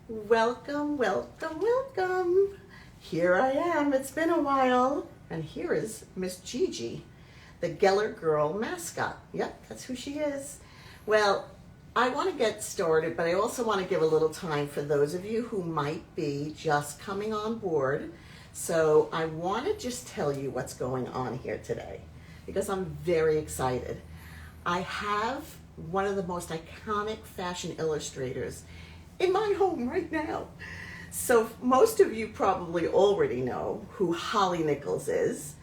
Welcome, welcome, welcome. Here I am. It's been a while. And here is Miss Gigi, the Gellar Girl mascot. Yep, that's who she is. Well, I want to get started, but I also want to give a little time for those of you who might be just coming on board. So I want to just tell you what's going on here today because I'm very excited. I have one of the most iconic fashion illustrators in my home right now. So most of you probably already know who Holly Nichols is,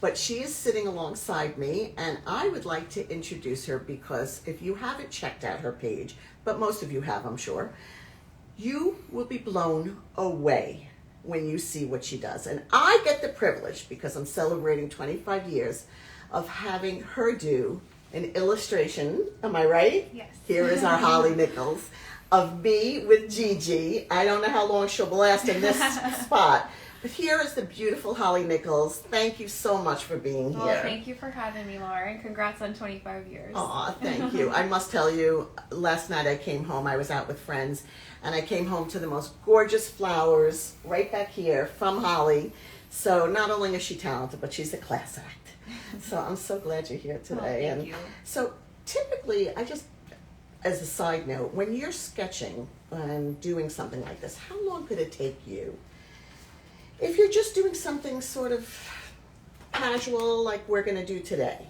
but she is sitting alongside me, and I would like to introduce her because if you haven't checked out her page, but most of you have, I'm sure, you will be blown away when you see what she does. And I get the privilege, because I'm celebrating 25 years, of having her do an illustration, am I right? Yes. Here is our Holly Nichols of me with Gigi. I don't know how long she'll last in this spot, but here is the beautiful Holly Nichols. Thank you so much for being here. Well, thank you for having me, Laura, and congrats on 25 years. Aw, thank you. I must tell you, last night I came home, I was out with friends, and I came home to the most gorgeous flowers right back here from Holly. So not only is she talented, but she's a class act. So I'm so glad you're here today. Thank you. So typically, as a side note, when you're sketching and doing something like this, how long could it take you? If you're just doing something sort of casual like we're going to do today.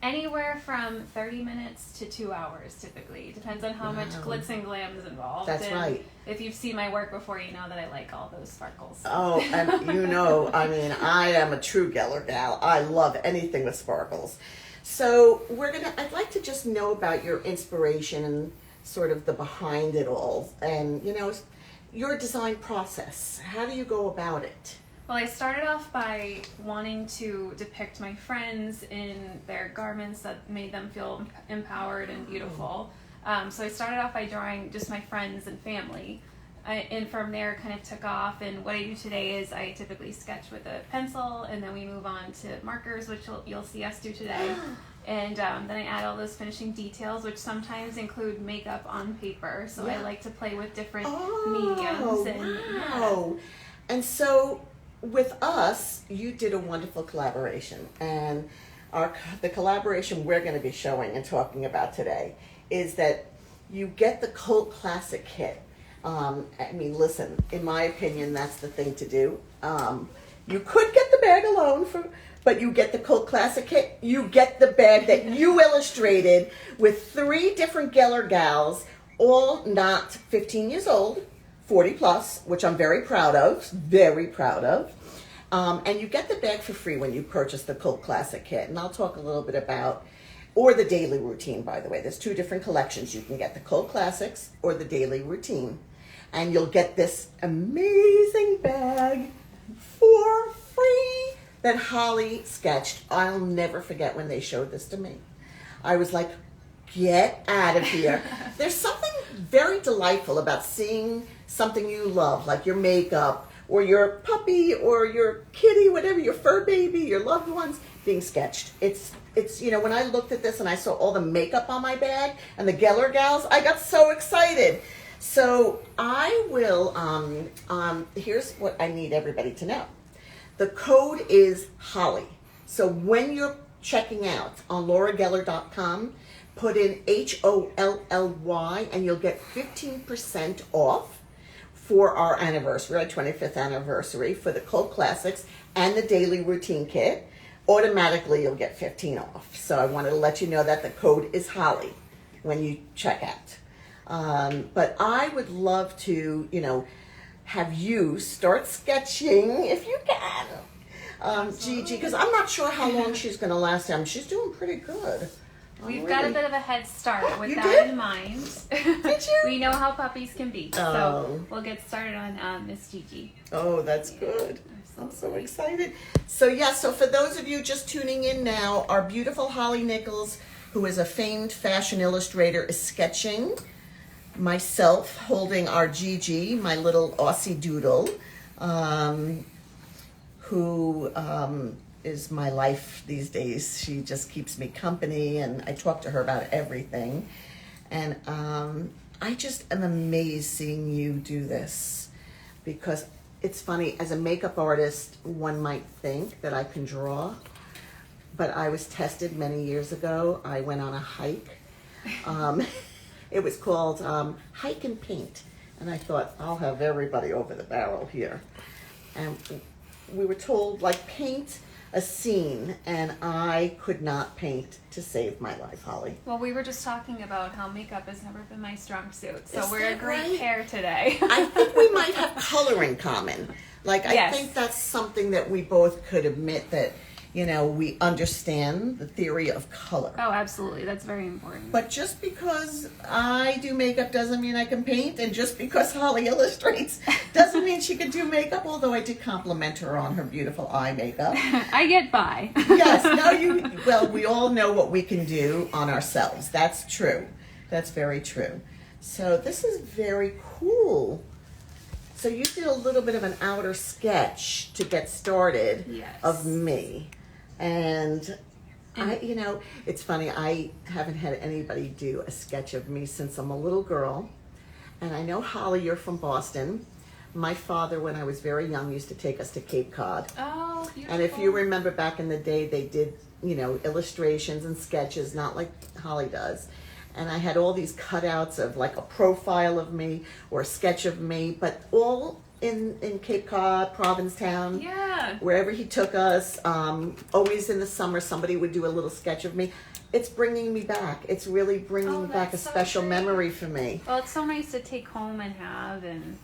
Anywhere from 30 minutes to 2 hours, typically. Depends on how much glitz and glam is involved. That's and right. If you've seen my work before, you know that I like all those sparkles. Oh, and you know, I mean, I am a true Gellar gal. I love anything with sparkles. So I'd like to just know about your inspiration and sort of the behind it all and, you know, your design process. How do you go about it? Well, I started off by wanting to depict my friends in their garments that made them feel empowered and beautiful. So I started off by drawing just my friends and family. And from there kind of took off, and what I do today is I typically sketch with a pencil, and then we move on to markers, which you'll see us do today. And then I add all those finishing details, which sometimes include makeup on paper. So I like to play with different mediums. Wow. And so with us, you did a wonderful collaboration, and the collaboration we're going to be showing and talking about today is that you get the cult classic kit. I mean, listen, in my opinion, that's the thing to do. You could get the bag alone, but you get the cult classic kit. You get the bag that you illustrated with 3 different Gellar gals, all not 15 years old, 40 plus, which I'm very proud of, and you get the bag for free when you purchase the cult classic kit. And I'll talk a little bit about, or the daily routine, by the way. There's 2 different collections. You can get the cult classics or the daily routine. And you'll get this amazing bag for free that Holly sketched. I'll never forget when they showed this to me. I was like, get out of here. There's something very delightful about seeing something you love, like your makeup or your puppy or your kitty, whatever, your fur baby, your loved ones, being sketched. It's you know, when I looked at this and I saw all the makeup on my bag and the Gellar gals, I got so excited. So I will, here's what I need everybody to know. The code is Holly. So when you're checking out on lauragellar.com, put in HOLLY and you'll get 15% off for our anniversary, our 25th anniversary, for the Cult Classics and the Daily Routine Kit. Automatically you'll get 15 off. So I wanted to let you know that the code is Holly when you check out. But I would love to, you know, have you start sketching if you can, Gigi, because I'm not sure how long she's going to last. She's doing pretty good. We've got a bit of a head start with You that did? in mind. Did you? We know how puppies can be, Oh. so we'll get started on Miss Gigi. Oh, that's good. I'm so Absolutely. excited. So for those of you just tuning in now, our beautiful Holly Nichols, who is a famed fashion illustrator, is sketching myself holding our Gigi, my little Aussie doodle, who is my life these days. She just keeps me company, and I talk to her about everything. And I just am amazed seeing you do this, because it's funny, as a makeup artist, one might think that I can draw, but I was tested many years ago. I went on a hike. It was called Hike and Paint, and I thought, I'll have everybody over the barrel here. And we were told, like, paint a scene, and I could not paint to save my life, Holly. Well, we were just talking about how makeup has never been my strong suit, so Is we're a that great right? pair today. I think we might have color in common. Like, I Yes. think that's something that we both could admit, that, you know, we understand the theory of color. Oh, absolutely. That's very important. But just because I do makeup doesn't mean I can paint, and just because Holly illustrates doesn't mean she can do makeup, although I did compliment her on her beautiful eye makeup. I get by. Yes, well, we all know what we can do on ourselves. That's true. That's very true. So this is very cool. So you did a little bit of an outer sketch to get started Yes. of me. And you know, it's funny, I haven't had anybody do a sketch of me since I'm a little girl. And I know, Holly, you're from Boston. My father, when I was very young, used to take us to Cape Cod. Oh, beautiful. And if you remember back in the day, they did, you know, illustrations and sketches, not like Holly does. And I had all these cutouts of like a profile of me or a sketch of me, but all in Cape Cod, Provincetown, Yeah. wherever he took us. Always in the summer, somebody would do a little sketch of me. It's bringing me back. It's really bringing back a that's so special great. memory for me. Well, it's so nice to take home and have, and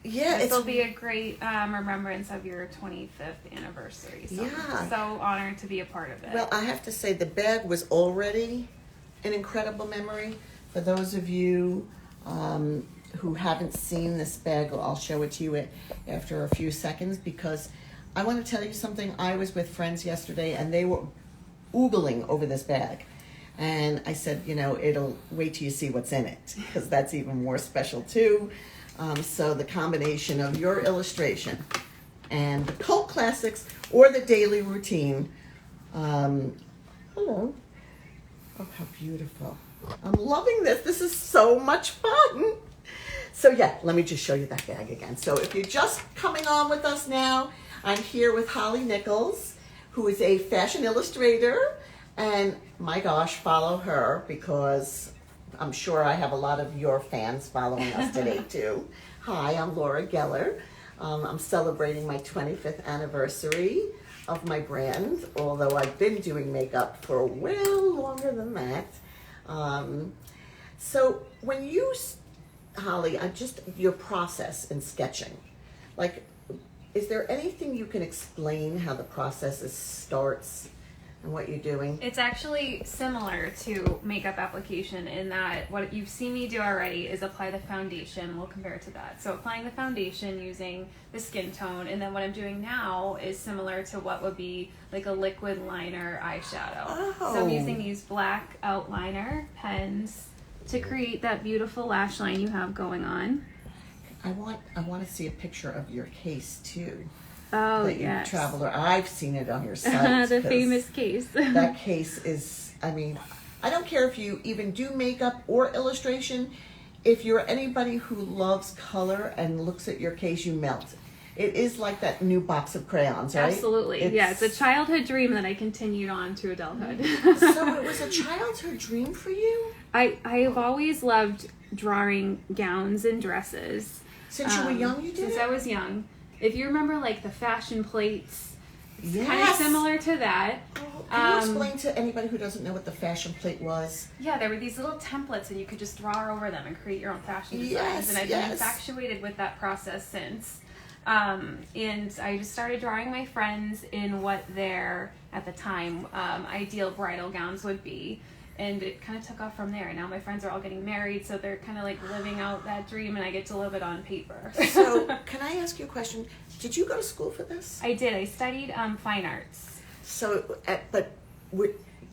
Yeah, this will it's be a great remembrance of your 25th anniversary. So Yeah. I'm so honored to be a part of it. well. I have to say, the bag was already an incredible memory. For those of you who haven't seen this bag, I'll show it to you after a few seconds, because I want to tell you something. I was with friends yesterday, and they were oogling over this bag. And I said, you know, it'll wait till you see what's in it, because that's even more special too. So the combination of your illustration and the cult classics or the daily routine. Hello. Oh, how beautiful. I'm loving this. This is so much fun. So yeah, let me just show you that bag again. So if you're just coming on with us now, I'm here with Holly Nichols, who is a fashion illustrator. And my gosh, follow her, because I'm sure I have a lot of your fans following us today too. Hi, I'm Laura Gellar. I'm celebrating my 25th anniversary of my brand, although I've been doing makeup for well longer than that. So when you, Holly, your process in sketching, like, is there anything you can explain how the process starts and what you're doing? It's actually similar to makeup application in that what you've seen me do already is apply the foundation. We'll compare it to that. So applying the foundation using the skin tone, and then what I'm doing now is similar to what would be like a liquid liner eyeshadow. So I'm using these black outliner pens to create that beautiful lash line you have going on. I want to see a picture of your case too. Oh, that yes. you traveler. I've seen it on your site. The famous case. That case is, I mean, I don't care if you even do makeup or illustration. If you're anybody who loves color and looks at your case, you melt. It is like that new box of crayons, right? Absolutely. It's a childhood dream that I continued on to adulthood. So it was a childhood dream for you? I have always loved drawing gowns and dresses. Since you were young, you did Since it? I was young. If you remember, like, the fashion plates, Yes. kind of similar to that. Can you explain to anybody who doesn't know what the fashion plate was? Yeah, there were these little templates, and you could just draw over them and create your own fashion designs. Yes, And I've yes. been infatuated with that process since. And I just started drawing my friends in what their, at the time, ideal bridal gowns would be. And it kind of took off from there. Now my friends are all getting married, so they're kind of like living out that dream, and I get to live it on paper. So, can I ask you a question? Did you go to school for this? I did. I studied fine arts. So,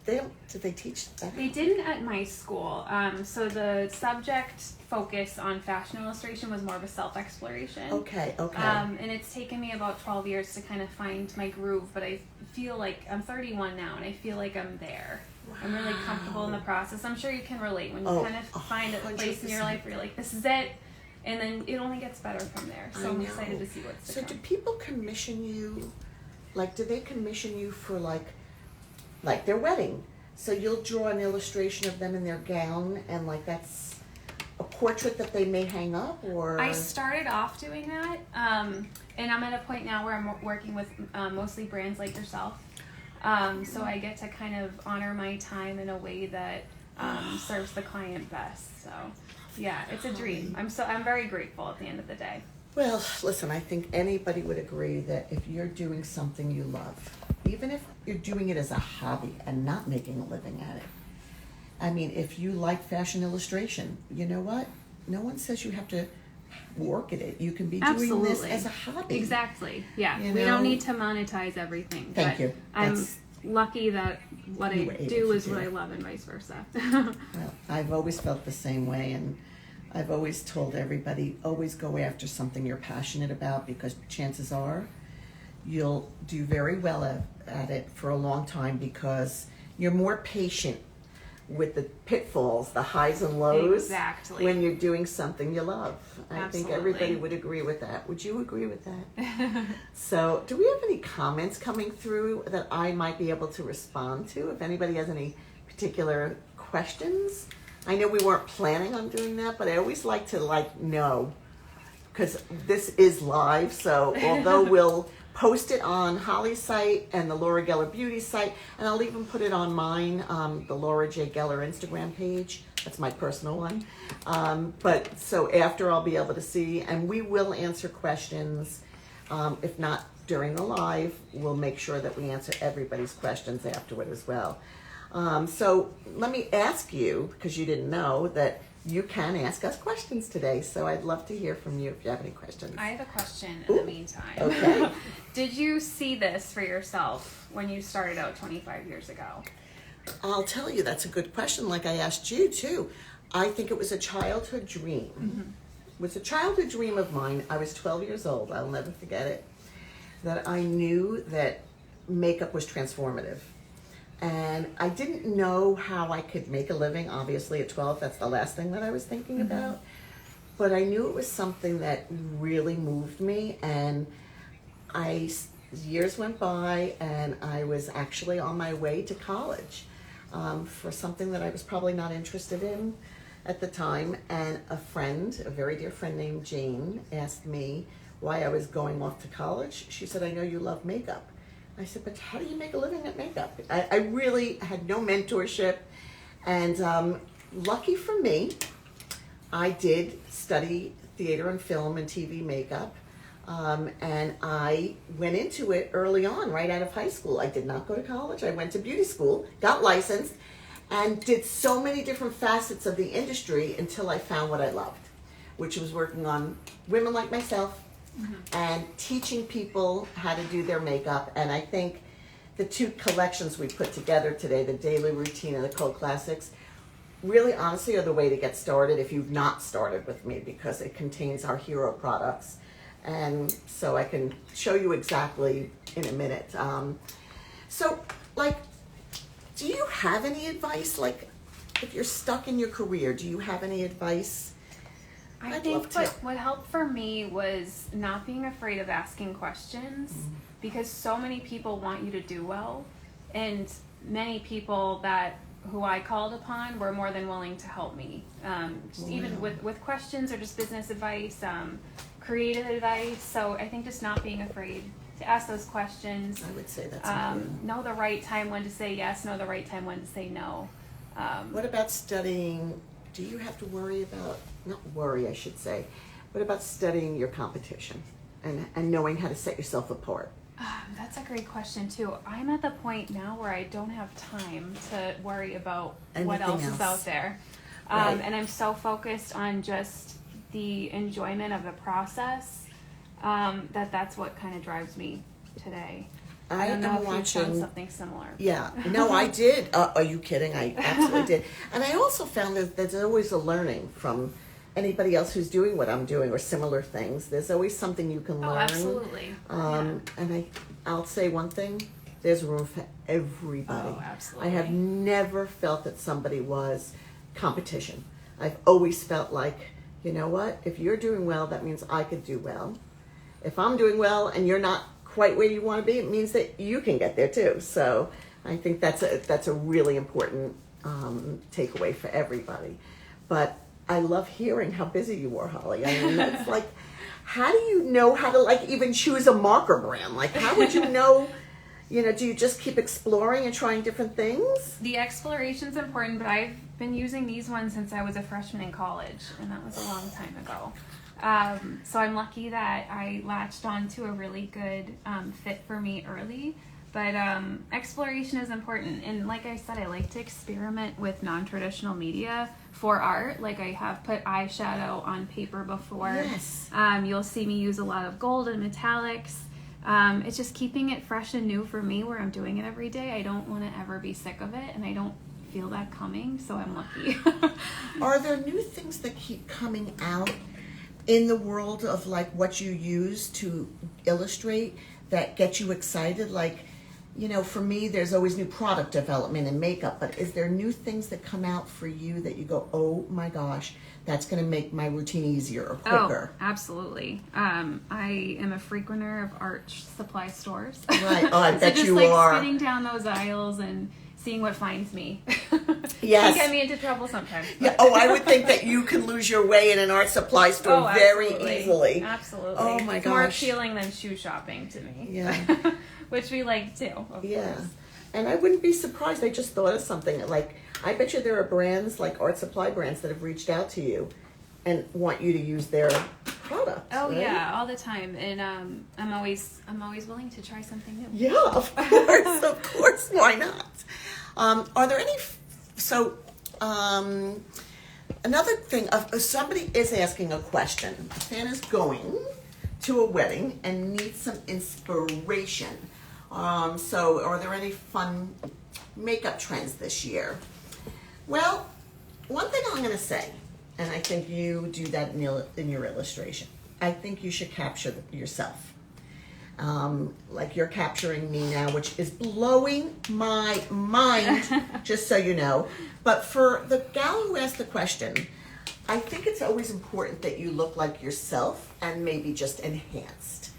did they teach that? They didn't at my school. So the subject focus on fashion illustration was more of a self-exploration. Okay. And it's taken me about 12 years to kind of find my groove, but I feel like I'm 31 now, and I feel like I'm there. I'm really comfortable in the process. I'm sure you can relate when you kind of find a place in your 100%. life where you're like, this is it, and then it only gets better from there. So I'm excited to see what's to So come. do people commission you, like, do they commission you for like their wedding? So you'll draw an illustration of them in their gown, and like that's a portrait that they may hang up, or? I started off doing that, and I'm at a point now where I'm working with mostly brands like yourself. So I get to kind of honor my time in a way that serves the client best. So yeah, it's a dream. I'm very grateful at the end of the day. Well, listen, I think anybody would agree that if you're doing something you love, even if you're doing it as a hobby and not making a living at it, I mean, if you like fashion illustration, you know what? No one says you have to work at it. You can be doing this as a hobby. Exactly. Yeah. You We know? don't need to monetize everything. Thank but you. I'm lucky that what You I were able do to is do what it. I love and vice versa. Well, I've always felt the same way, and I've always told everybody, always go after something you're passionate about, because chances are you'll do very well at it for a long time, because you're more patient with the pitfalls, the highs and lows, Exactly. when you're doing something you love. I think Absolutely. everybody would agree with that. Would you agree with that? So, do we have any comments coming through that I might be able to respond to? If anybody has any particular questions? I know we weren't planning on doing that, but I always like to know, because this is live, so although we'll post it on Holly's site and the Laura Gellar Beauty site, and I'll even put it on mine, the Laura J. Gellar Instagram page. That's my personal one. But so after, I'll be able to see, and we will answer questions. If not during the live, we'll make sure that we answer everybody's questions afterward as well. So let me ask you, because you didn't know, that you can ask us questions today. So I'd love to hear from you if you have any questions. I have a question in the meantime. Okay. Did you see this for yourself when you started out 25 years ago? I'll tell you, that's a good question, like I asked you too. I think it was a childhood dream. Mm-hmm. It was a childhood dream of mine. I was 12 years old, I'll never forget it, that I knew that makeup was transformative. And I didn't know how I could make a living. Obviously at 12, that's the last thing that I was thinking about. But I knew it was something that really moved me, and years went by, and I was actually on my way to college for something that I was probably not interested in at the time. And a very dear friend named Jane, asked me why I was going off to college. She said, I know you love makeup. I said, but how do you make a living at makeup? I really had no mentorship, and lucky for me, I did study theater and film and TV makeup. And I went into it early on, right out of high school. I did not go to college. I went to beauty school, got licensed, and did so many different facets of the industry until I found what I loved, which was working on women like myself and teaching people how to do their makeup. And I think the two collections we put together today, the Daily Routine and the Cult Classics, really honestly are the way to get started if you've not started with me, because it contains our hero products. And so I can show you exactly in a minute. So, like, do you have any advice? Like, if you're stuck in your career, do you have any advice? I I'd think love to. what helped for me was not being afraid of asking questions, because so many people want you to do well, and many people who I called upon were more than willing to help me, even with questions or just business advice, creative advice. So I think just not being afraid to ask those questions. I would say that's important. Know the right time when to say yes, know the right time when to say no. What about studying? Do you have to worry about, not worry I should say, what about studying your competition and knowing how to set yourself apart? That's a great question too. I'm at the point now where I don't have time to worry about what else is out there. Right. And I'm so focused on just the enjoyment of the process, that's what kind of drives me today. I don't know if you've found something similar. Yeah, no, I did. Are you kidding? I absolutely did. And I also found that there's always a learning from anybody else who's doing what I'm doing or similar things. There's always something you can learn. Oh, absolutely. And I'll say one thing. There's room for everybody. Oh, absolutely. I have never felt that somebody was competition. I've always felt like, you know what? If you're doing well, that means I could do well. If I'm doing well and you're not quite where you want to be, it means that you can get there too. So I think that's a really important takeaway for everybody. But I love hearing how busy you are, Holly. I mean, it's like, how do you know how to like even choose a marker brand? Like, how would you know? You know, do you just keep exploring and trying different things? The exploration's important, but I've been using these ones since I was a freshman in college, and that was a long time ago. So I'm lucky that I latched on to a really good fit for me early. But exploration is important, and like I said, I like to experiment with non-traditional media for art. Like I have put eyeshadow on paper before. Yes. You'll see me use a lot of gold and metallics. It's just keeping it fresh and new for me where I'm doing it every day. I don't want to ever be sick of it, and I don't feel that coming, so I'm lucky. Are there new things that keep coming out in the world of like what you use to illustrate that get you excited? Like, you know, for me, there's always new product development and makeup, but is there new things that come out for you that you go, oh my gosh, that's going to make my routine easier or quicker? Oh, absolutely. I am a frequenter of art supply stores. Right. Oh, I So bet just you like are. spinning down those aisles and seeing what finds me. Yes. Can get me into trouble sometimes. Yeah. Oh, I would think that you can lose your way in an art supply store very absolutely. easily. Absolutely. Oh my It's more gosh. appealing than shoe shopping to me. Yeah. Which we like too, of Yeah. course. And I wouldn't be surprised. I just thought of something. Like, I bet you there are brands, like art supply brands, that have reached out to you and want you to use their product. Oh right? yeah, all the time. And I'm always willing to try something new. Yeah, of course, of course. Why not? Are there any? Another thing. Somebody is asking a question. A fan is going to a wedding and needs some inspiration. So, are there any fun makeup trends this year? Well, one thing I'm going to say, and I think you do that in your illustration. I think you should capture yourself. Like you're capturing me now, which is blowing my mind, just so you know. But for the gal who asked the question, I think it's always important that you look like yourself and maybe just enhanced.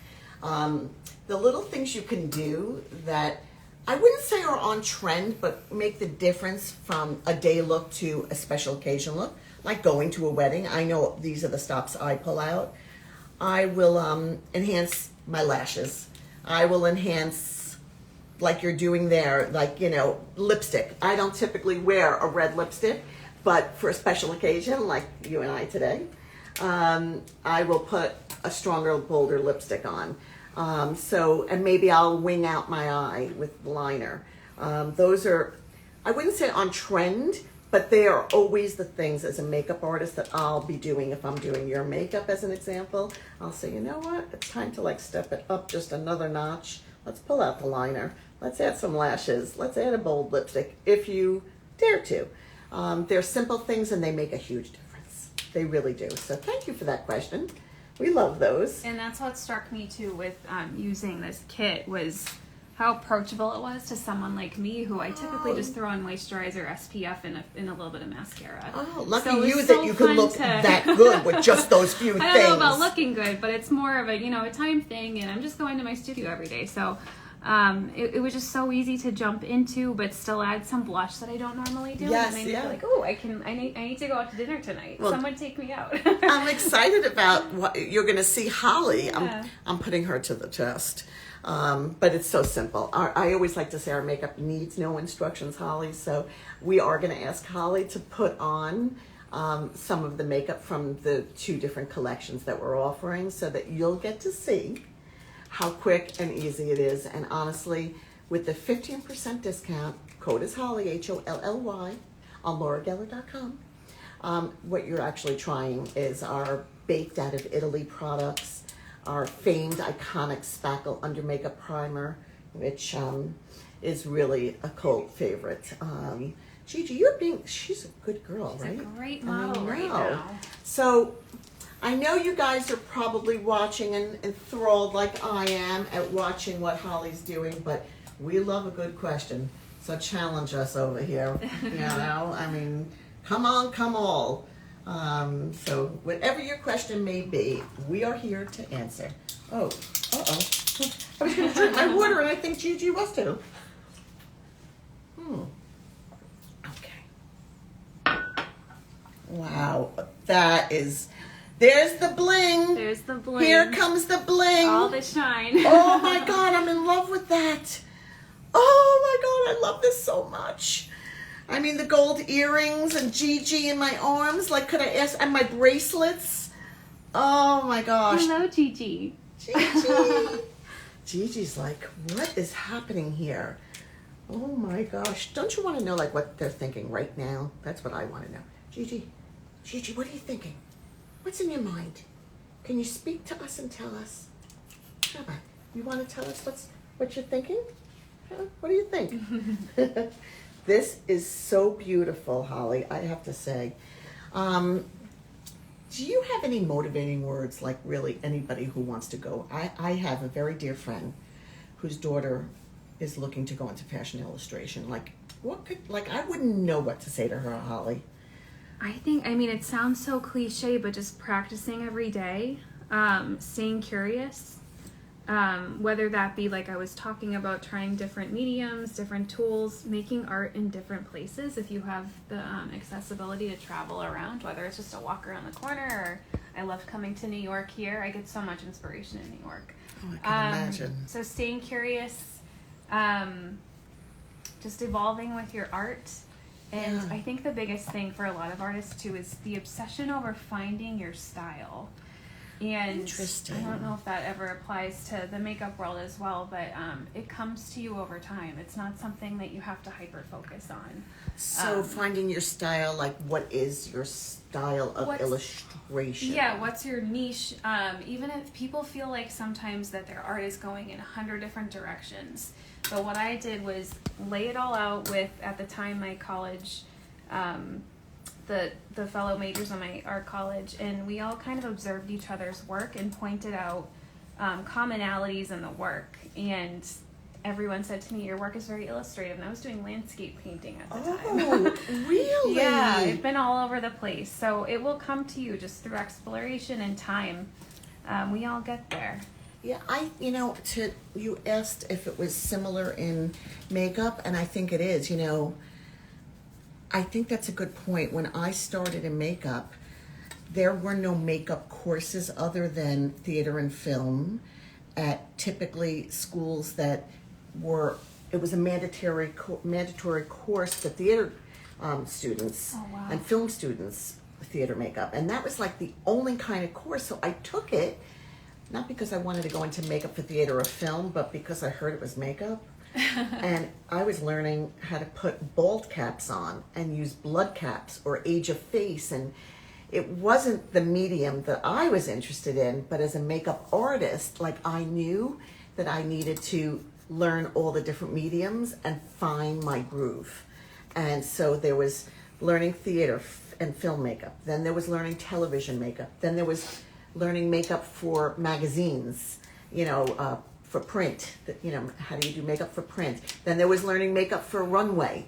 The little things you can do that I wouldn't say are on trend, but make the difference from a day look to a special occasion look, like going to a wedding. I know these are the stops I pull out. I will enhance my lashes. I will enhance, like you're doing there, like, you know, lipstick. I don't typically wear a red lipstick, but for a special occasion, like you and I today, I will put a stronger, bolder lipstick on. And maybe I'll wing out my eye with liner. Those are, I wouldn't say on trend, but they are always the things as a makeup artist that I'll be doing. If I'm doing your makeup as an example, I'll say, you know what? It's time to like step it up just another notch. Let's pull out the liner. Let's add some lashes. Let's add a bold lipstick if you dare to. They're simple things and they make a huge difference. They really do. So thank you for that question. We love those. And that's what struck me too with using this kit was how approachable it was to someone like me who I typically just throw on moisturizer, SPF, and a little bit of mascara. Oh, lucky So it you was that so you can fun look to- that good with just those few I things. don't know about looking good, but it's more of a, you know, a time thing, and I'm just going to my studio every day. So it was just so easy to jump into, but still add some blush that I don't normally do. Yes, and I yeah. like, oh, I need to go out to dinner tonight. Well, Someone take me out. I'm excited about what you're going to see. Holly, Yeah. I'm putting her to the test. But it's so simple. I always like to say our makeup needs no instructions, Holly. So we are going to ask Holly to put on some of the makeup from the 2 different collections that we're offering so that you'll get to see how quick and easy it is. And honestly, with the 15% discount, code is Holly, HOLLY, on lauragellar.com. What you're actually trying is our baked out of Italy products, our famed iconic spackle under makeup primer, which is really a cult favorite. Gigi, she's a good girl, She's right? a great model right know. now. So I know you guys are probably watching and enthralled like I am at watching what Holly's doing, but We love a good question. So challenge us over here. You know, I mean, come on, come all. So whatever your question may be, we are here to answer. Oh, uh-oh. I was going to drink my water, and I think Gigi was too. Okay. Wow, that is... There's the bling. There's the bling. Here comes the bling. All the shine. Oh my God, I'm in love with that. Oh my God, I love this so much. I mean, the gold earrings and Gigi in my arms. Like, could I ask? And my bracelets. Oh my gosh. Hello, Gigi. Gigi. Gigi's like, what is happening here? Oh my gosh. Don't you want to know, like, what they're thinking right now? That's what I want to know. Gigi, what are you thinking? What's in your mind? Can you speak to us and tell us? How about, you want to tell us what you're thinking? Huh? What do you think? This is so beautiful, Holly, I have to say. Do you have any motivating words, like really anybody who wants to go? I have a very dear friend whose daughter is looking to go into fashion illustration. Like, I wouldn't know what to say to her, Holly. I mean, it sounds so cliche, but just practicing every day, staying curious, whether that be like I was talking about, trying different mediums, different tools, making art in different places. If you have the accessibility to travel around, whether it's just a walk around the corner, or I love coming to New York here. I get so much inspiration in New York. Oh, I can imagine. So staying curious, just evolving with your art. And Yeah. I think the biggest thing for a lot of artists too is the obsession over finding your style. And Interesting. I don't know if that ever applies to the makeup world as well, but it comes to you over time. It's not something that you have to hyper focus on. So finding your style, like what is your style of illustration? Yeah, what's your niche? Even if people feel like sometimes that their art is going in 100 different directions. But what I did was lay it all out with, at the time, my college, the fellow majors on my art college, and we all kind of observed each other's work and pointed out commonalities in the work. And everyone said to me, your work is very illustrative. And I was doing landscape painting at the time. Oh, really? Yeah, it's been all over the place. So it will come to you just through exploration and time. We all get there. Yeah, you asked if it was similar in makeup, and I think it is. I think that's a good point. When I started in makeup, there were no makeup courses other than theater and film at typically schools that it was a mandatory course for theater students and film students, theater makeup. And that was like the only kind of course. So I took it, not because I wanted to go into makeup for theater or film, but because I heard it was makeup. And I was learning how to put bald caps on and use blood caps or age of face. And it wasn't the medium that I was interested in, but as a makeup artist, like I knew that I needed to learn all the different mediums and find my groove. And so there was learning theater and film makeup. Then there was learning television makeup. Then there was learning makeup for magazines, for print, how do you do makeup for print? Then there was learning makeup for runway.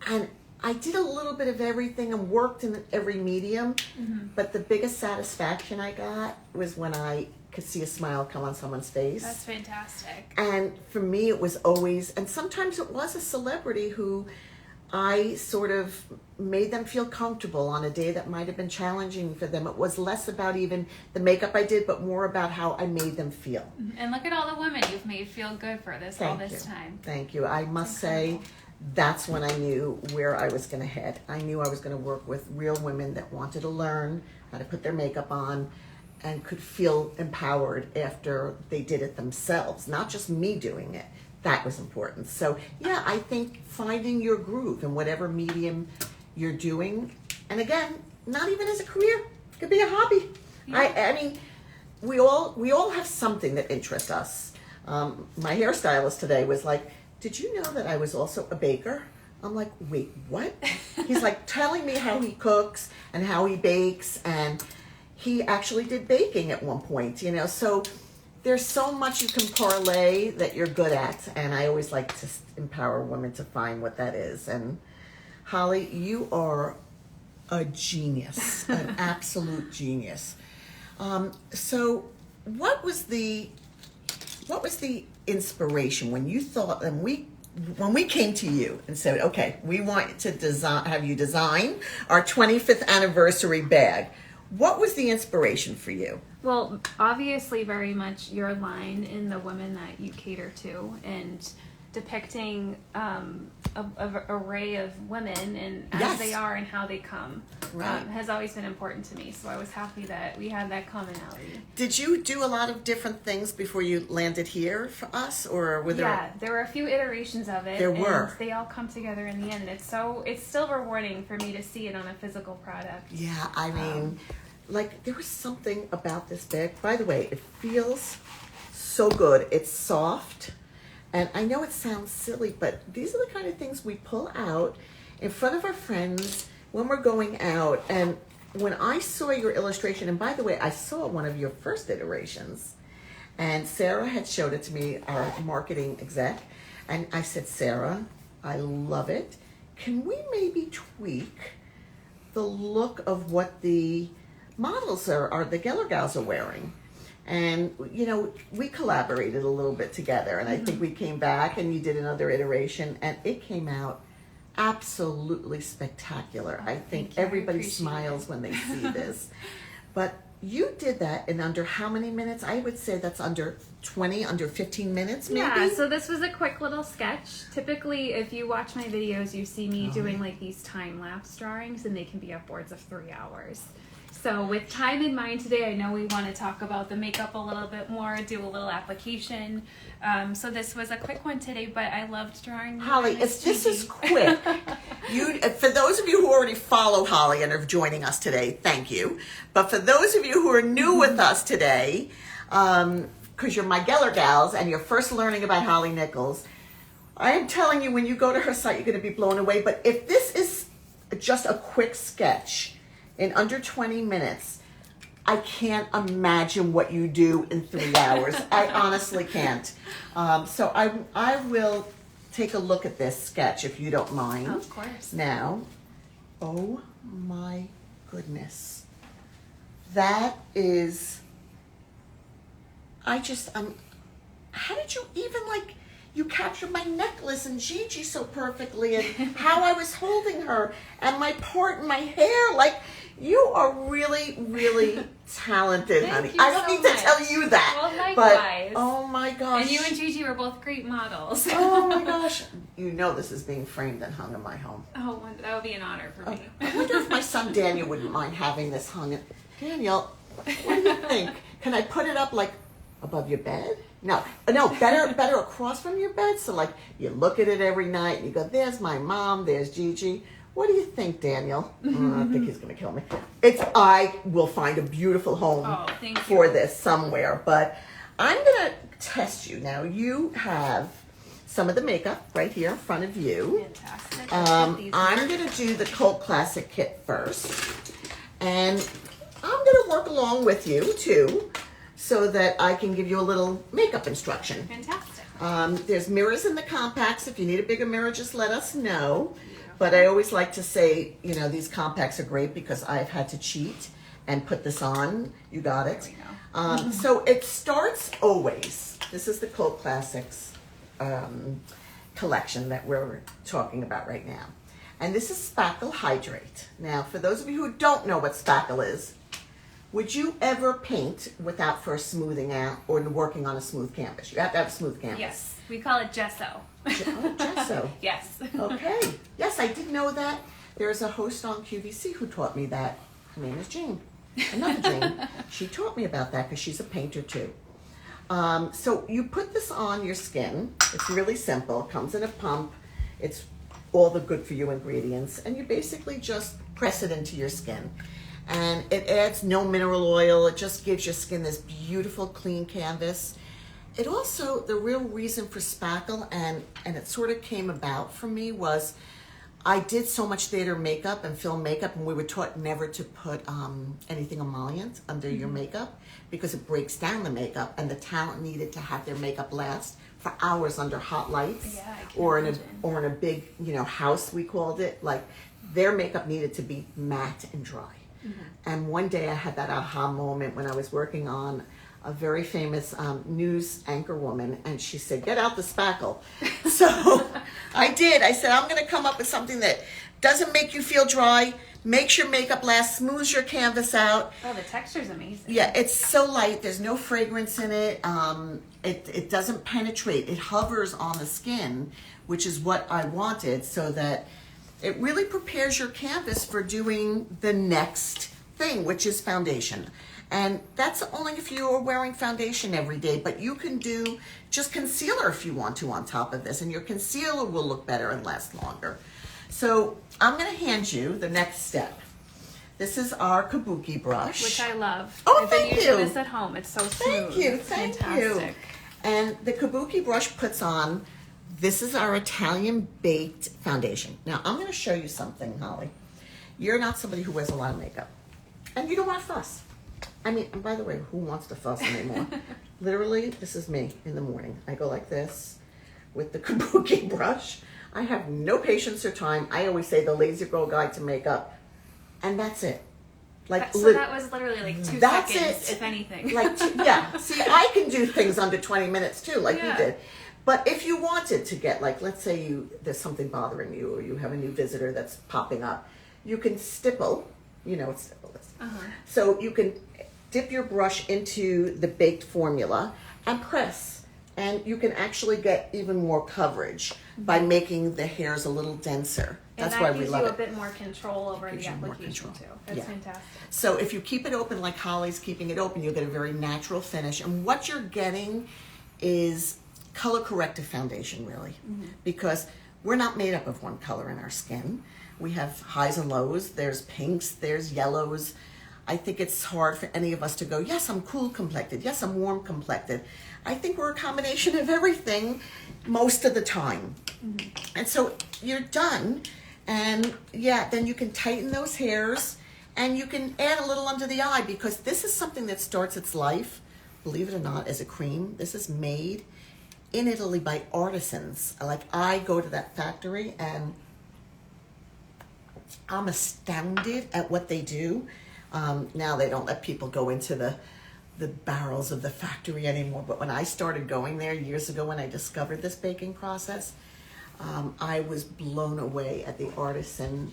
And I did a little bit of everything and worked in every medium, but the biggest satisfaction I got was when I could see a smile come on someone's face. That's fantastic. And for me, it was always, and sometimes it was a celebrity who I sort of made them feel comfortable on a day that might have been challenging for them. It was less about even the makeup I did, but more about how I made them feel. And look at all the women you've made feel good for this all this time. Thank you. I must say, that's when I knew where I was going to head. I knew I was going to work with real women that wanted to learn how to put their makeup on and could feel empowered after they did it themselves, not just me doing it. That was important. So, yeah, I think finding your groove in whatever medium you're doing, and again, not even as a career, it could be a hobby. Yeah. I mean, we all have something that interests us. My hairstylist today was like, did you know that I was also a baker? I'm like, wait, what? He's like telling me how he cooks and how he bakes, and he actually did baking at one point, So there's so much you can parlay that you're good at, and I always like to empower women to find what that is. And Holly, you are a genius, an absolute genius. So what was the inspiration when you thought, and when we came to you and said, okay, we want to have you design our 25th anniversary bag? What was the inspiration for you? Well, obviously very much your line in the women that you cater to, and depicting an array of women and as Yes. they are and how they come Right. has always been important to me. So I was happy that we had that commonality. Did you do a lot of different things before you landed here for us, or were there? Yeah, there were a few iterations of it. There and were. they all come together in the end. It's still rewarding for me to see it on a physical product. Yeah, I mean, like there was something about this bag. By the way, it feels so good. It's soft. And I know it sounds silly, but these are the kind of things we pull out in front of our friends when we're going out. And when I saw your illustration, and by the way, I saw one of your first iterations, and Sarah had showed it to me, our marketing exec, and I said, Sarah, I love it. Can we maybe tweak the look of what the models are the Gellar gals are wearing? And, you know, we collaborated a little bit together, and I think we came back and you did another iteration, and it came out absolutely spectacular. I think you. I everybody appreciate smiles it. when they see this. But you did that in under how many minutes? I would say that's under 20, under 15 minutes, maybe? Yeah, so this was a quick little sketch. Typically, if you watch my videos, you see me doing like these time-lapse drawings, and they can be upwards of 3 hours. So with time in mind today, I know we want to talk about the makeup a little bit more, do a little application. So this was a quick one today, but I loved drawing. Holly, if this is quick, for those of you who already follow Holly and are joining us today, thank you. But for those of you who are new with us today, because you're my Gellar gals and you're first learning about Holly Nichols, I am telling you, when you go to her site, you're going to be blown away. But if this is just a quick sketch in under 20 minutes, I can't imagine what you do in 3 hours. I honestly can't. So I will take a look at this sketch, if you don't mind. Of course. Now, oh my goodness. That is, how did you even you captured my necklace and Gigi so perfectly, and how I was holding her and my part in my hair. You are really, really talented, Thank honey. you I don't so need to much. tell you that. Well, likewise. But, oh my gosh. And you and Gigi were both great models. Oh my gosh. You know this is being framed and hung in my home. Oh, that would be an honor for me. I wonder if my son Daniel wouldn't mind having this hung in. Daniel, what do you think? Can I put it up above your bed? No, better across from your bed. So you look at it every night and you go, there's my mom, there's Gigi. What do you think, Daniel? I think he's going to kill me. I will find a beautiful home for this somewhere, but I'm going to test you. Now, you have some of the makeup right here in front of you. Fantastic. I'm going to do the Cult Classic kit first, and I'm going to work along with you, too, so that I can give you a little makeup instruction. Fantastic. There's mirrors in the compacts. If you need a bigger mirror, just let us know. But I always like to say, these compacts are great because I've had to cheat and put this on. You got it. There we go. So it starts always. This is the Cult Classics collection that we're talking about right now. And this is Spackle Hydrate. Now, for those of you who don't know what spackle is, would you ever paint without first smoothing out or working on a smooth canvas? You have to have a smooth canvas. Yes, we call it gesso. Gesso. Yes. Okay. Yes, I did know that. There's a host on QVC who taught me that. Her name is Jane. Another Jane. She taught me about that because she's a painter too. So you put this on your skin. It's really simple. It comes in a pump. It's all the good for you ingredients. And you basically just press it into your skin. And it adds no mineral oil. It just gives your skin this beautiful, clean canvas. It also, the real reason for spackle, and it sort of came about for me, was I did so much theater makeup and film makeup, and we were taught never to put anything emollient under your makeup because it breaks down the makeup, and the talent needed to have their makeup last for hours under hot lights, Yeah, I can or imagine. in a big, house, we called it. Like, their makeup needed to be matte and dry. And one day I had that aha moment when I was working on a very famous news anchor woman, and she said, "Get out the spackle." So I did. I said, "I'm going to come up with something that doesn't make you feel dry, makes your makeup last, smooths your canvas out." Oh, the texture's amazing. Yeah, it's so light. There's no fragrance in it. It doesn't penetrate. It hovers on the skin, which is what I wanted, so that it really prepares your canvas for doing the next thing, which is foundation. And that's only if you are wearing foundation every day, but you can do just concealer if you want to on top of this, and your concealer will look better and last longer. So I'm going to hand you the next step. This is our kabuki brush. Which I love. Oh, I've been thank using you. this at home. It's so smooth. Thank you, It's thank fantastic. you. And the kabuki brush puts on, this is our Italian baked foundation. Now I'm going to show you something, Holly. You're not somebody who wears a lot of makeup, and you don't want to fuss. I mean, and by the way, who wants to fuss anymore? Literally, this is me in the morning. I go like this with the kabuki brush. I have no patience or time. I always say the lazy girl guide to makeup, and that's it. Like, So that was literally like 2 that's seconds, it. if anything. Like, yeah. See, I can do things under 20 minutes too, like you Yeah. did. But if you wanted to get, like, let's say there's something bothering you, or you have a new visitor that's popping up, you can stipple. You know what stipple is. So you can dip your brush into the baked formula and press. And you can actually get even more coverage by making the hairs a little denser. And That's that why we gives love you it. a bit more control over gives the you more application control. too. That's Yeah. fantastic. So if you keep it open like Holly's keeping it open, you'll get a very natural finish. And what you're getting is color corrective foundation, really. Because we're not made up of one color in our skin. We have highs and lows. There's pinks, there's yellows. I think it's hard for any of us to go, yes, I'm cool complected. Yes, I'm warm complected. I think we're a combination of everything most of the time. And so you're done. And yeah, then you can tighten those hairs, and you can add a little under the eye, because this is something that starts its life, believe it or not, as a cream. This is made in Italy by artisans. Like, I go to that factory and I'm astounded at what they do. Now they don't let people go into the barrels of the factory anymore. But when I started going there years ago, when I discovered this baking process, I was blown away at the artisan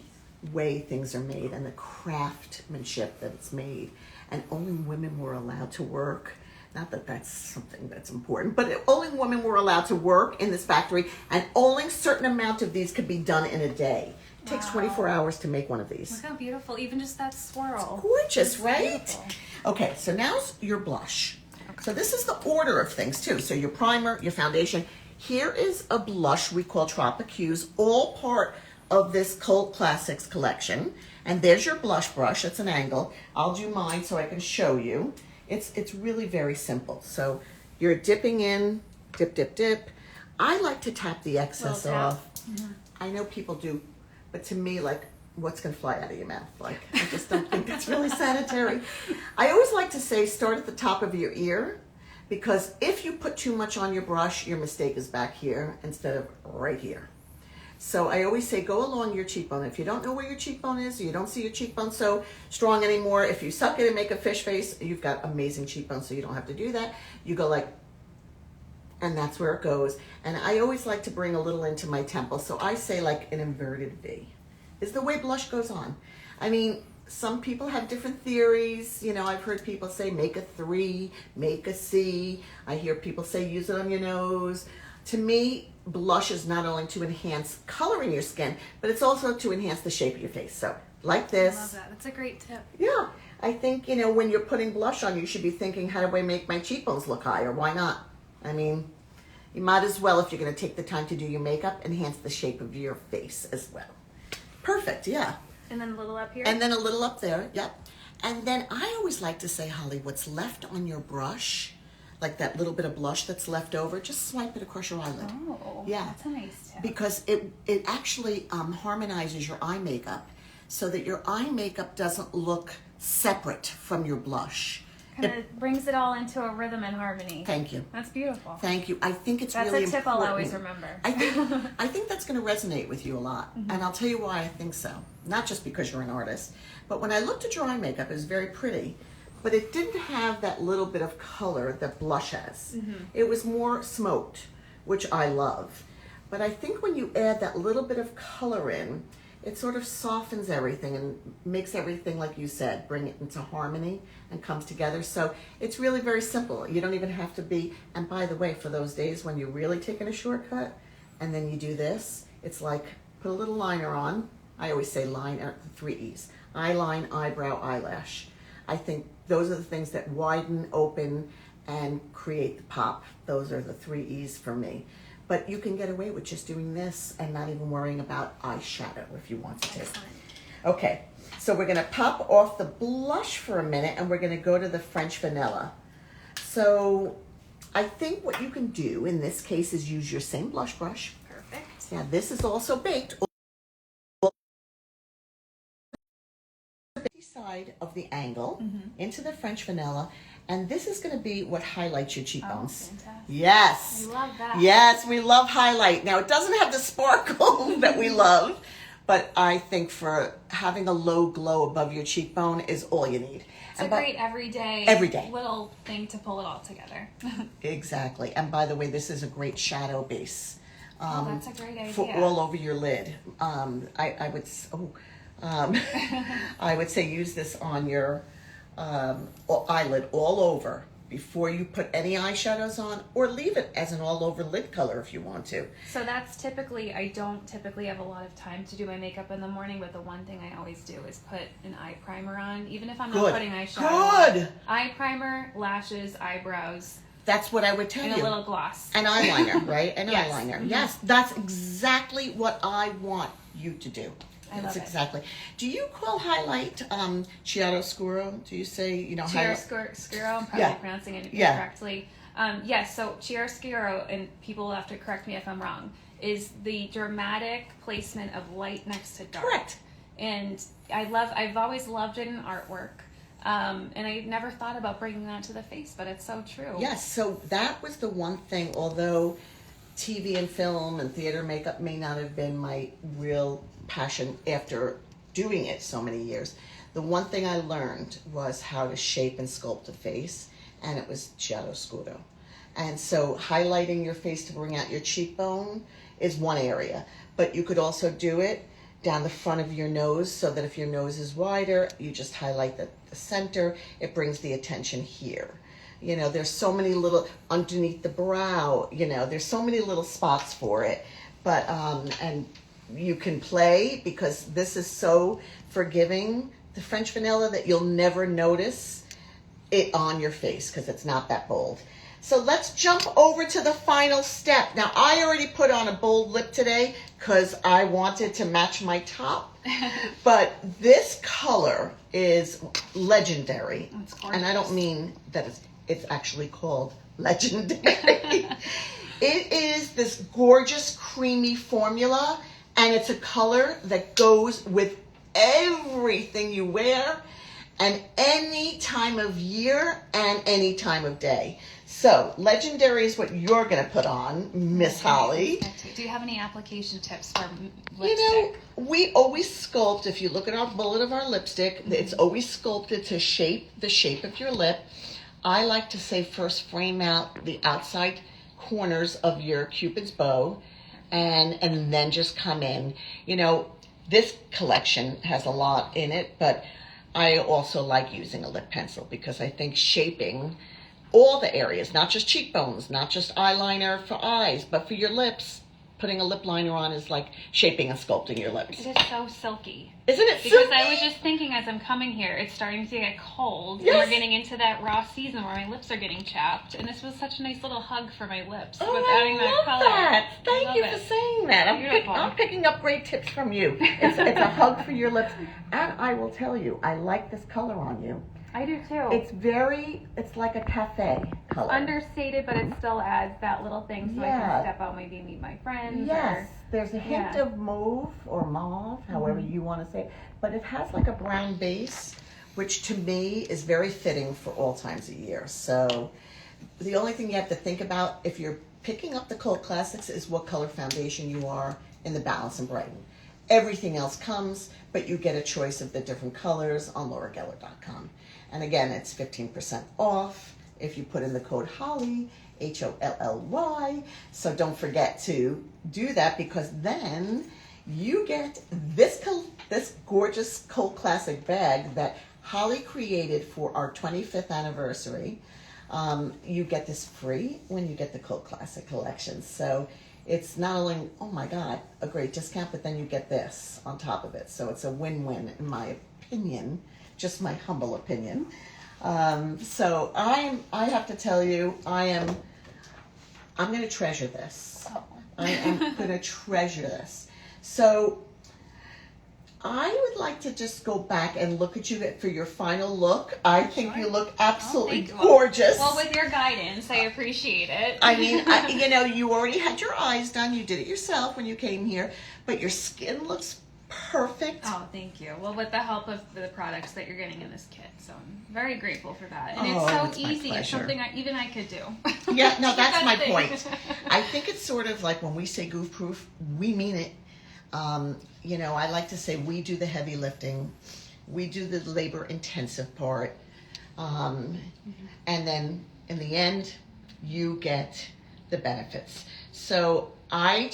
way things are made and the craftsmanship that it's made. And only women were allowed to work. Not that that's something that's important, but only women were allowed to work in this factory, and only a certain amount of these could be done in a day. It takes Wow. 24 hours to make one of these. Look how beautiful, even just that swirl. Gorgeous, right? Beautiful. Okay, so now's your blush. So this is the order of things too. So your primer, your foundation. Here is a blush we call Tropic Hues, all part of this Cult Classics collection. And there's your blush brush. It's an angle. I'll do mine so I can show you. It's really very simple. So you're dipping in, dip, dip, dip. I like to tap the excess Little tap. off. I know people do, but to me, like, what's going to fly out of your mouth? Like, I just don't think that's really sanitary. I always like to say start at the top of your ear, because if you put too much on your brush, your mistake is back here instead of right here. So I always say go along your cheekbone. If you don't know where your cheekbone is, or you don't see your cheekbone so strong anymore, if you suck it and make a fish face, you've got amazing cheekbones, so you don't have to do that. You go like, and that's where it goes. And I always like to bring a little into my temple, so I say like an inverted V is the way blush goes on. I mean, some people have different theories. You know, I've heard people say make a 3, make a C. I hear people say use it on your nose. To me, blush is not only to enhance color in your skin, but it's also to enhance the shape of your face. So like I this. love that. That's a great tip. Yeah, I think, you know, when you're putting blush on, you should be thinking, how do I make my cheekbones look higher? Why not? I mean, you might as well, if you're going to take the time to do your makeup, enhance the shape of your face as well. Perfect, yeah. And then a little up here. And then a little up there, yep. And then I always like to say, Holly, what's left on your brush, like that little bit of blush that's left over, just swipe it across your eyelid. Oh, Yeah. That's a nice tip. Because it actually harmonizes your eye makeup so that your eye makeup doesn't look separate from your blush. Kind of brings it all into a rhythm and harmony. Thank you. That's beautiful. Thank you. I think it's That's really a tip important. I'll always remember. I think that's going to resonate with you a lot. Mm-hmm. And I'll tell you why I think so. Not just because you're an artist, but when I looked at your eye makeup, it was very pretty, but it didn't have that little bit of color that blush has. Mm-hmm. It was more smoked, which I love. But I think when you add that little bit of color in, it sort of softens everything and makes everything, like you said, bring it into harmony and comes together. So it's really very simple. You don't even have to be, and by the way, for those days when you're really taking a shortcut and then you do this, it's like put a little liner on. I always say liner, 3 E's. Eyeline, eyebrow, eyelash. I think those are the things that widen, open, and create the pop. Those are the 3 E's for me. But you can get away with just doing this and not even worrying about eyeshadow if you want to. Excellent. Okay, so we're gonna pop off the blush for a minute and we're gonna go to the French vanilla. So I think what you can do in this case is use your same blush brush. Perfect. Now this is also baked. Side of the angle into the French vanilla, and this is going to be what highlights your cheekbones. Oh, fantastic. Yes. I love that. Yes, we love highlight. Now it doesn't have the sparkle that we love, but I think for having a low glow above your cheekbone is all you need. It's a great everyday little thing to pull it all together. Exactly. And by the way, this is a great shadow base. That's a great idea. For all over your lid. I would say use this on your eyelid all over before you put any eyeshadows on, or leave it as an all over lid color if you want to. So that's typically, I don't typically have a lot of time to do my makeup in the morning, but the one thing I always do is put an eye primer on, even if I'm not putting eyeshadow on. Eye primer, lashes, eyebrows. That's what I would tell you. And a little gloss. An eyeliner, right? An Yes. eyeliner. Mm-hmm. Yes, that's exactly what I want you to do. I love it. Exactly. Do you call highlight chiaroscuro? Do you say, highlight? Chiaroscuro, I'm probably pronouncing it incorrectly. Yes, so chiaroscuro, and people will have to correct me if I'm wrong, is the dramatic placement of light next to dark. Correct. And I've always loved it in artwork. And I never thought about bringing that to the face, but it's so true. Yes, so that was the one thing, although TV and film and theater makeup may not have been my real passion after doing it so many years. The one thing I learned was how to shape and sculpt a face, and it was chiaroscuro. And so highlighting your face to bring out your cheekbone is one area, but you could also do it down the front of your nose, so that if your nose is wider, you just highlight the center. It brings the attention here. There's so many little, underneath the brow, there's so many little spots for it. But, and you can play, because this is so forgiving, the French vanilla, that you'll never notice it on your face because it's not that bold. So let's jump over to the final step. Now, I already put on a bold lip today because I wanted to match my top. But this color is legendary. It's gorgeous. And I don't mean that it's actually called legendary. It is this gorgeous, creamy formula, and it's a color that goes with everything you wear, and any time of year and any time of day. So, legendary is what you're going to put on, Miss Holly. Do you have any application tips for lipstick? We always sculpt, if you look at our bullet of our lipstick, it's always sculpted to shape the shape of your lip. I like to say first frame out the outside corners of your Cupid's bow, and then just come in. This collection has a lot in it, but I also like using a lip pencil because I think shaping all the areas, not just cheekbones, not just eyeliner for eyes, but for your lips, putting a lip liner on is like shaping and sculpting your lips. It is so silky. Isn't it Because silky? I was just thinking as I'm coming here, it's starting to get cold. Yes. And we're getting into that raw season where my lips are getting chapped. And this was such a nice little hug for my lips with adding that color. That. Thank you for saying that. I'm picking up great tips from you. It's a hug for your lips. And I will tell you, I like this color on you. I do too. It's like a cafe color. Understated, but it still adds that little thing so I Yeah. can step out, maybe meet my friends. Yes, there's a hint Yeah. of mauve or mauve, however you want to say it, but it has like a brown base, which to me is very fitting for all times of year. So the only thing you have to think about if you're picking up the Cult Classics is what color foundation you are in the Balance and Brighten. Everything else comes, but you get a choice of the different colors on laurageller.com. And again, it's 15% off if you put in the code HOLLY, HOLLY. So don't forget to do that, because then you get this gorgeous Cult Classic bag that Holly created for our 25th anniversary. You get this free when you get the Cult Classic collection. So it's not only, oh my God, a great discount, but then you get this on top of it. So it's a win-win in my opinion, just my humble opinion. So I have to tell you, I'm going to treasure this. I am going to treasure this. So I would like to just go back and look at you for your final look. I think you look absolutely gorgeous. Well, with your guidance, I appreciate it. I mean, you already had your eyes done. You did it yourself when you came here, but your skin looks perfect. Oh, thank you. Well, with the help of the products that you're getting in this kit, so I'm very grateful for that. And it's so easy. It's something I could do. Yeah, no, that's my point. I think it's sort of like when we say goof proof, we mean it. I like to say we do the heavy lifting, we do the labor intensive part, and then in the end, you get the benefits. So I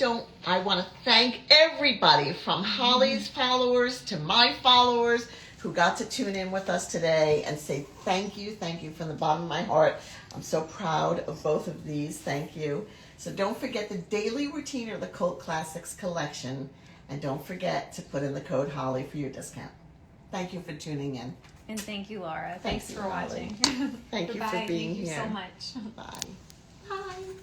want to thank everybody from Holly's followers to my followers who got to tune in with us today and say thank you from the bottom of my heart. I'm so proud of both of these. Thank you. So don't forget the daily routine or the Cult Classics collection. And don't forget to put in the code HOLLY for your discount. Thank you for tuning in. And thank you, Laura. Thanks for Holly. watching. Thank you for being Thank you here. so much. Bye. Bye.